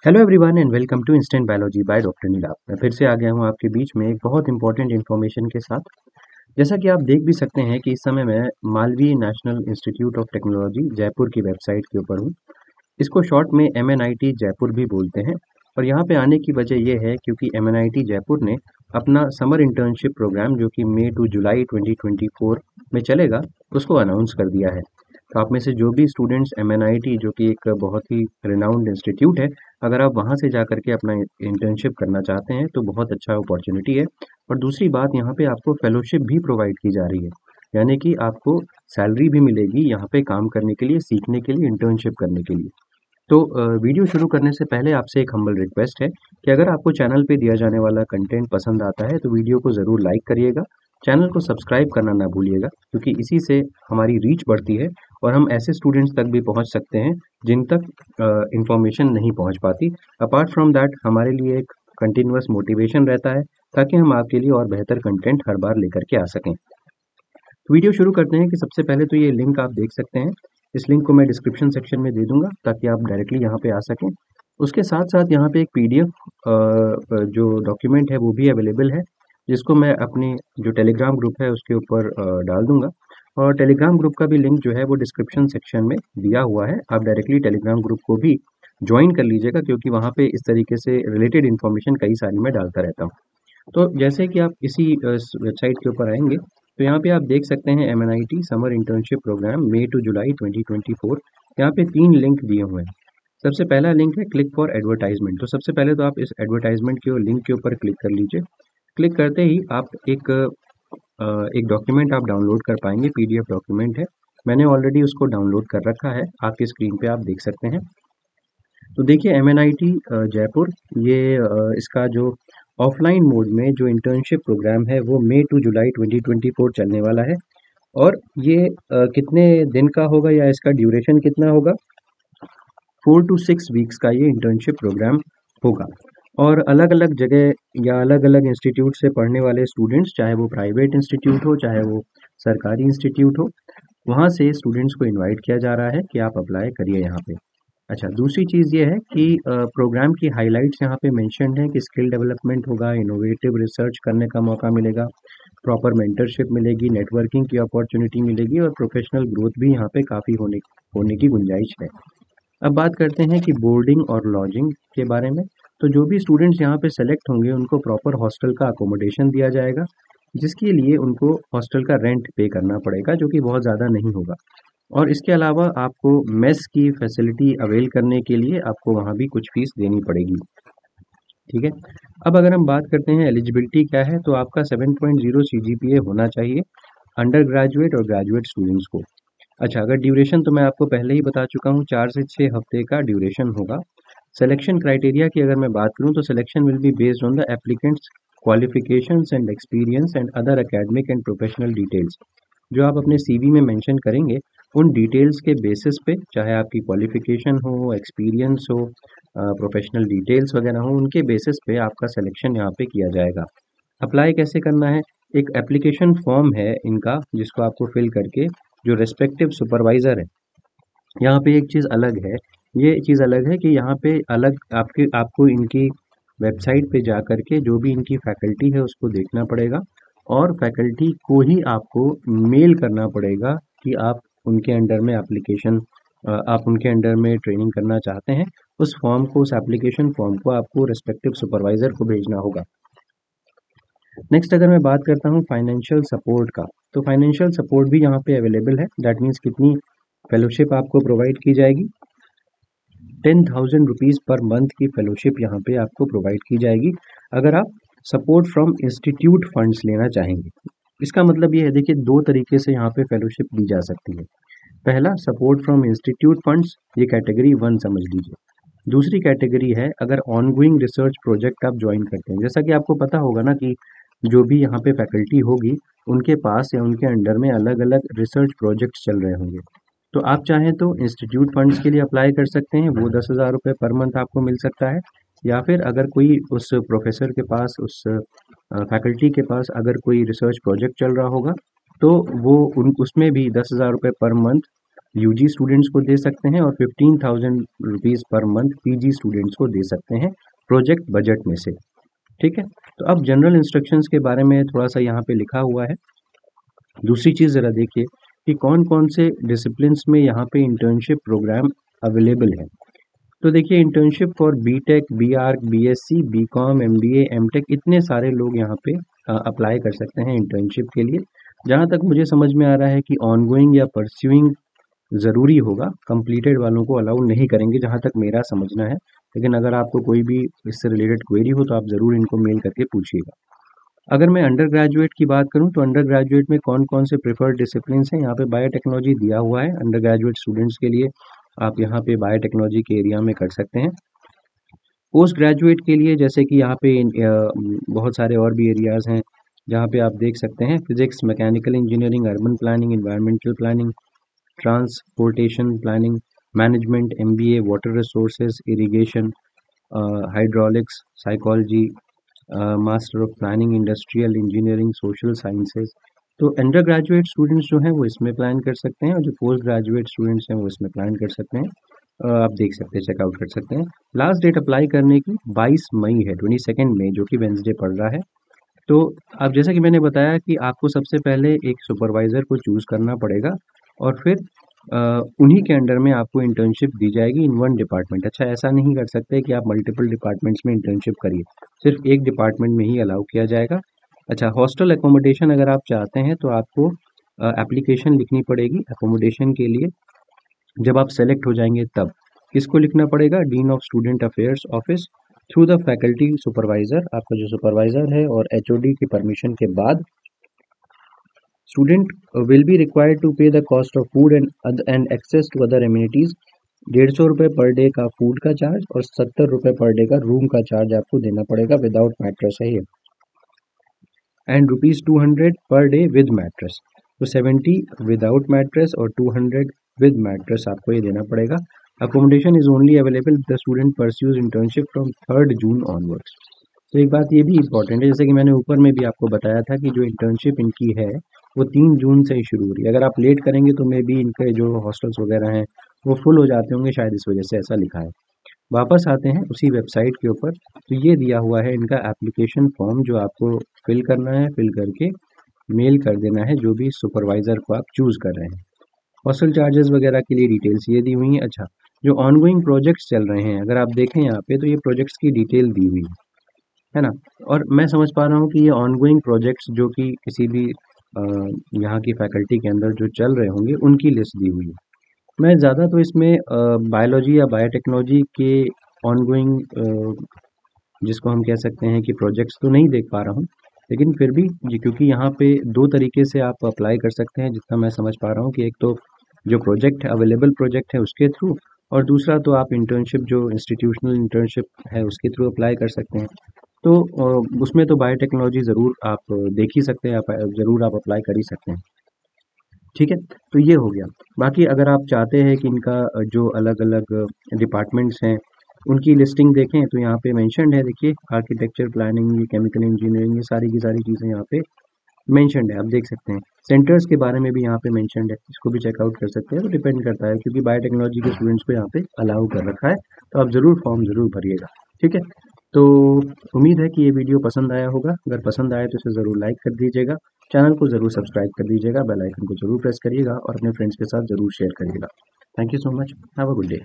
Hello everyone and welcome to instant biology by doctor Nilabh. मैं फिर से आ गया हूँ आपके बीच में एक बहुत इंपॉर्टेंट इन्फॉर्मेशन के साथ। जैसा कि आप देख भी सकते हैं कि इस समय मैं Malviya national institute of technology Jaipur की वेबसाइट के ऊपर हूँ। इसको शॉर्ट में MNIT जयपुर भी बोलते हैं। और यहाँ पे आने की वजह ये है क्योंकि MNIT जयपुर ने अपना समर इंटर्नशिप प्रोग्राम जो कि मई टू जुलाई 2024 में चलेगा, उसको अनाउंस कर दिया है। तो आप में से जो भी स्टूडेंट्स MNIT जो कि एक बहुत ही रिनाउंड इंस्टीट्यूट है, अगर आप वहाँ से जा करके अपना इंटर्नशिप करना चाहते हैं तो बहुत अच्छा अपॉर्चुनिटी है। और दूसरी बात, यहाँ पे आपको फेलोशिप भी प्रोवाइड की जा रही है, यानी कि आपको सैलरी भी मिलेगी यहाँ पे काम करने के लिए, सीखने के लिए, इंटर्नशिप करने के लिए। तो वीडियो शुरू करने से पहले आपसे एक हम्बल रिक्वेस्ट है कि अगर आपको चैनल पे दिया जाने वाला कंटेंट पसंद आता है तो वीडियो को ज़रूर लाइक करिएगा, चैनल को सब्सक्राइब करना ना भूलिएगा, क्योंकि इसी से हमारी रीच बढ़ती है और हम ऐसे स्टूडेंट्स तक भी पहुंच सकते हैं जिन तक इंफॉर्मेशन नहीं पहुंच पाती। अपार्ट फ्रॉम दैट, हमारे लिए एक कंटिन्यूअस मोटिवेशन रहता है ताकि हम आपके लिए और बेहतर कंटेंट हर बार लेकर के आ सकें। तो वीडियो शुरू करते हैं कि सबसे पहले तो ये लिंक आप देख सकते हैं। इस लिंक को मैं डिस्क्रिप्शन सेक्शन में दे दूंगा ताकि आप डायरेक्टली यहाँ पे आ सकें। उसके साथ साथ यहाँ पे एक PDF जो डॉक्यूमेंट है वो भी अवेलेबल है, जिसको मैं अपनी जो टेलीग्राम ग्रुप है उसके ऊपर डाल दूंगा। और टेलीग्राम ग्रुप का भी लिंक जो है वो डिस्क्रिप्शन सेक्शन में दिया हुआ है। आप डायरेक्टली टेलीग्राम ग्रुप को भी ज्वाइन कर लीजिएगा, क्योंकि वहाँ पे इस तरीके से रिलेटेड इन्फॉर्मेशन कई सारी मैं डालता रहता हूँ। तो जैसे कि आप इसी वेबसाइट के ऊपर आएंगे तो यहाँ पे आप देख सकते हैं MNIT summer internship programme May to July 2024। यहाँ पे 3 लिंक दिए हुए हैं। सबसे पहला लिंक है क्लिक फॉर एडवर्टाइजमेंट। तो सबसे पहले तो आप इस एडवर्टाइजमेंट के लिंक के ऊपर क्लिक कर लीजिए। क्लिक करते ही आप एक डॉक्यूमेंट आप डाउनलोड कर पाएंगे, PDF डॉक्यूमेंट है। मैंने ऑलरेडी उसको डाउनलोड कर रखा है, आपकी स्क्रीन पे आप देख सकते हैं। तो देखिए MNIT जयपुर, ये इसका जो ऑफलाइन मोड में जो इंटर्नशिप प्रोग्राम है वो मई टू जुलाई 2024 चलने वाला है। और ये कितने दिन का होगा या इसका ड्यूरेशन कितना होगा? 4 to 6 वीक्स का ये इंटर्नशिप प्रोग्राम होगा। और अलग अलग जगह या अलग अलग इंस्टीट्यूट से पढ़ने वाले स्टूडेंट्स, चाहे वो प्राइवेट इंस्टीट्यूट हो चाहे वो सरकारी इंस्टीट्यूट हो, वहाँ से स्टूडेंट्स को इनवाइट किया जा रहा है कि आप अप्लाई करिए यहाँ पे। अच्छा, दूसरी चीज़ ये है कि प्रोग्राम की हाइलाइट्स यहाँ पे मेंशन्ड है कि स्किल डेवलपमेंट होगा, इनोवेटिव रिसर्च करने का मौका मिलेगा, प्रॉपर मेंटरशिप मिलेगी, नेटवर्किंग की अपॉर्चुनिटी मिलेगी और प्रोफेशनल ग्रोथ भी यहाँ पे काफ़ी होने की गुंजाइश है। अब बात करते हैं कि बोर्डिंग और लॉजिंग के बारे में। तो जो भी स्टूडेंट्स यहाँ पे सेलेक्ट होंगे उनको प्रॉपर हॉस्टल का अकोमोडेशन दिया जाएगा, जिसके लिए उनको हॉस्टल का रेंट पे करना पड़ेगा, जो कि बहुत ज़्यादा नहीं होगा। और इसके अलावा आपको मेस की फैसिलिटी अवेल करने के लिए आपको वहाँ भी कुछ फीस देनी पड़ेगी। ठीक है। अब अगर हम बात करते हैं एलिजिबिलिटी क्या है, तो आपका 7.0 CGPA होना चाहिए अंडर ग्रेजुएट और ग्रेजुएट स्टूडेंट्स को। अच्छा, अगर ड्यूरेशन तो मैं आपको पहले ही बता चुका हूँ, 4 से 6 हफ्ते का ड्यूरेशन होगा। सिलेक्शन क्राइटेरिया की अगर मैं बात करूँ तो selection will be based on the applicants qualifications and experience and other academic and professional details. जो आप अपने CV में मेंशन करेंगे, उन डिटेल्स के बेसिस पे, चाहे आपकी क्वालिफिकेशन हो, एक्सपीरियंस हो, प्रोफेशनल डिटेल्स वगैरह हो, उनके बेसिस पे आपका सिलेक्शन यहाँ पे किया जाएगा। अप्लाई कैसे करना है? एक एप्लीकेशन फॉर्म है इनका, जिसको आपको फिल करके जो रेस्पेक्टिव सुपरवाइज़र है, यहाँ पे एक चीज़ अलग है। ये चीज़ अलग है कि यहाँ पे अलग आपको इनकी वेबसाइट पे जा कर के जो भी इनकी फैकल्टी है उसको देखना पड़ेगा, और फैकल्टी को ही आपको मेल करना पड़ेगा कि आप उनके अंडर में आप उनके अंडर में ट्रेनिंग करना चाहते हैं। उस फॉर्म को, उस एप्लीकेशन फॉर्म को आपको रेस्पेक्टिव सुपरवाइज़र को भेजना होगा। नेक्स्ट अगर मैं बात करता हूँ फाइनेंशियल सपोर्ट का, तो फाइनेंशियल सपोर्ट भी यहाँ पे अवेलेबल है। दैट मीन्स कितनी फेलोशिप आपको प्रोवाइड की जाएगी? 10,000 रुपीज़ पर मंथ की फेलोशिप यहाँ पे आपको प्रोवाइड की जाएगी, अगर आप सपोर्ट फ्रॉम इंस्टीट्यूट फंड्स लेना चाहेंगे। इसका मतलब ये है, देखिए 2 तरीके से यहाँ पे फेलोशिप दी जा सकती है। पहला, सपोर्ट फ्रॉम इंस्टीट्यूट फंड्स, ये कैटेगरी 1 समझ लीजिए। दूसरी कैटेगरी है अगर ऑनगोइंग रिसर्च प्रोजेक्ट आप ज्वाइन करते हैं। जैसा कि आपको पता होगा ना कि जो भी यहाँ पे फैकल्टी होगी, उनके पास या उनके अंडर में अलग अलग रिसर्च प्रोजेक्ट्स चल रहे होंगे। तो आप चाहें तो इंस्टीट्यूट फंड्स के लिए अप्लाई कर सकते हैं, वो 10,000 रुपये पर मंथ आपको मिल सकता है। या फिर अगर कोई उस प्रोफेसर के पास, उस फैकल्टी के पास अगर कोई रिसर्च प्रोजेक्ट चल रहा होगा, तो वो उन उसमें भी 10,000 रुपये पर मंथ यूजी स्टूडेंट्स को दे सकते हैं और 15,000 rupees per month PG students को दे सकते हैं प्रोजेक्ट बजट में से। ठीक है, तो अब जनरल इंस्ट्रक्शंस के बारे में थोड़ा सा यहाँ पे लिखा हुआ है। दूसरी चीज़ ज़रा देखिए कि कौन कौन से डिसिप्लिन्स में यहाँ पे इंटर्नशिप प्रोग्राम अवेलेबल है। तो देखिए internship for BTech, BArch, BSc, BCom, MBA, MTech इतने सारे लोग यहाँ पे अप्लाई कर सकते हैं इंटर्नशिप के लिए। जहाँ तक मुझे समझ में आ रहा है कि ऑनगोइंग या परस्यूइंग ज़रूरी होगा, कंप्लीटेड वालों को अलाउ नहीं करेंगे जहाँ तक मेरा समझना है। लेकिन अगर आपको कोई भी इससे रिलेटेड क्वेरी हो तो आप ज़रूर इनको मेल करके पूछिएगा। अगर मैं अंडर ग्रेजुएट की बात करूँ तो अंडर ग्रेजुएट में कौन कौन से प्रेफर्ड डिसिप्लिन्स हैं, यहाँ पे बायोटेक्नोलॉजी दिया हुआ है अंडर ग्रेजुएट स्टूडेंट्स के लिए। आप यहाँ पे बायोटेक्नोलॉजी के एरिया में कर सकते हैं। पोस्ट ग्रेजुएट के लिए जैसे कि यहाँ पे बहुत सारे और भी एरियाज़ हैं जहाँ पे आप देख सकते हैं physics, mechanical engineering, urban planning, environmental planning, transportation planning, management, MBA, water resources, irrigation, hydraulics, psychology, master of planning, industrial engineering, social sciences. तो अंडर ग्रेजुएट स्टूडेंट्स जो हैं वो इसमें प्लान कर सकते हैं और जो पोस्ट ग्रेजुएट स्टूडेंट्स हैं वो इसमें प्लान कर सकते हैं। आप देख सकते हैं, चेकआउट कर सकते हैं। लास्ट डेट अप्लाई करने की 22 मई है, 22 मई, जो कि वेंसडे पड़ रहा है। तो अब जैसा कि मैंने बताया कि आपको सबसे पहले एक सुपरवाइज़र को चूज़ करना पड़ेगा और फिर उन्हीं के अंडर में आपको इंटर्नशिप दी जाएगी इन वन डिपार्टमेंट। अच्छा, ऐसा नहीं कर सकते कि आप मल्टीपल डिपार्टमेंट्स में इंटर्नशिप करिए, सिर्फ एक डिपार्टमेंट में ही अलाउ किया जाएगा। अच्छा, हॉस्टल एकोमोडेशन अगर आप चाहते हैं तो आपको एप्लीकेशन लिखनी पड़ेगी एकोमोडेशन के लिए। जब आप सेलेक्ट हो जाएंगे तब किसको लिखना पड़ेगा? Dean of student affairs office through the faculty supervisor. आपका जो सुपरवाइज़र है और एचओडी की परमिशन के बाद student will be required to pay the cost of food and access to other amenities. 150 रुपये पर डे का फूड का चार्ज और 70 रुपये पर डे का रूम का चार्ज आपको देना पड़ेगा विदाउट मैट्रेस है ये, and ₹200 per day with mattress. तो 70 विदाउट मैट्रेस और 200 विद मैट्रेस आपको ये देना पड़ेगा। Accommodation is only available the student pursues internship from 3 June onwards. तो एक बात ये भी इंपॉर्टेंट है, जैसे कि मैंने ऊपर में भी आपको बताया था कि जो इंटर्नशिप इनकी है वो 3 जून से ही शुरू हो रही है। अगर आप लेट करेंगे तो मे बी इनके जो हॉस्टल्स वगैरह हैं वो फुल हो जाते होंगे, शायद इस वजह से ऐसा लिखा है। वापस आते हैं उसी वेबसाइट के ऊपर, तो ये दिया हुआ है इनका एप्लीकेशन फॉर्म जो आपको फिल करना है, फिल करके मेल कर देना है जो भी सुपरवाइज़र को आप चूज़ कर रहे हैं। हॉस्टल चार्जेस वगैरह के लिए डिटेल्स ये दी हुई हैं। अच्छा, जो ऑनगोइंग प्रोजेक्ट्स चल रहे हैं अगर आप देखें यहाँ पे तो ये प्रोजेक्ट्स की डिटेल दी हुई है ना। और मैं समझ पा रहा हूँ कि ये ऑनगोइंग प्रोजेक्ट्स जो कि किसी भी यहाँ की फैकल्टी के अंदर जो चल रहे होंगे उनकी लिस्ट दी हुई है। मैं ज़्यादा तो इसमें बायोलॉजी या बायोटेक्नोलॉजी के ऑनगोइंग जिसको हम कह सकते हैं कि प्रोजेक्ट्स तो नहीं देख पा रहा हूँ, लेकिन फिर भी जी क्योंकि यहाँ पे 2 तरीके से आप अप्लाई कर सकते हैं जितना मैं समझ पा रहा हूँ कि एक तो जो प्रोजेक्ट अवेलेबल प्रोजेक्ट है उसके थ्रू, और दूसरा तो आप इंटर्नशिप जो इंस्टीट्यूशनल इंटर्नशिप है उसके थ्रू अप्लाई कर सकते हैं। तो उसमें तो बायोटेक्नोलॉजी ज़रूर आप देख ही सकते हैं, आप ज़रूर आप अप्लाई कर ही सकते हैं। ठीक है, तो ये हो गया। बाकी अगर आप चाहते हैं कि इनका जो अलग-अलग डिपार्टमेंट्स हैं, उनकी लिस्टिंग देखें तो यहाँ पे मेंशन्ड है, देखिए आर्किटेक्चर, प्लानिंग, केमिकल इंजीनियरिंग, ये सारी की सारी चीज़ें यहाँ पे मेंशन्ड है, आप देख सकते हैं। सेंटर्स के बारे में भी यहाँ पे मेंशन्ड है, इसको भी चेकआउट कर सकते हैं। तो डिपेंड करता है क्योंकि बायोटेक्नोलॉजी के स्टूडेंट्स को यहाँ पे अलाउ कर रखा है, तो आप ज़रूर फॉर्म ज़रूर भरिएगा। ठीक है, तो उम्मीद है कि ये वीडियो पसंद आया होगा। अगर पसंद आया तो इसे ज़रूर लाइक कर दीजिएगा, चैनल को ज़रूर सब्सक्राइब कर दीजिएगा, बेल आइकन को ज़रूर प्रेस करिएगा और अपने फ्रेंड्स के साथ ज़रूर शेयर करिएगा। Thank you so much, have a good day.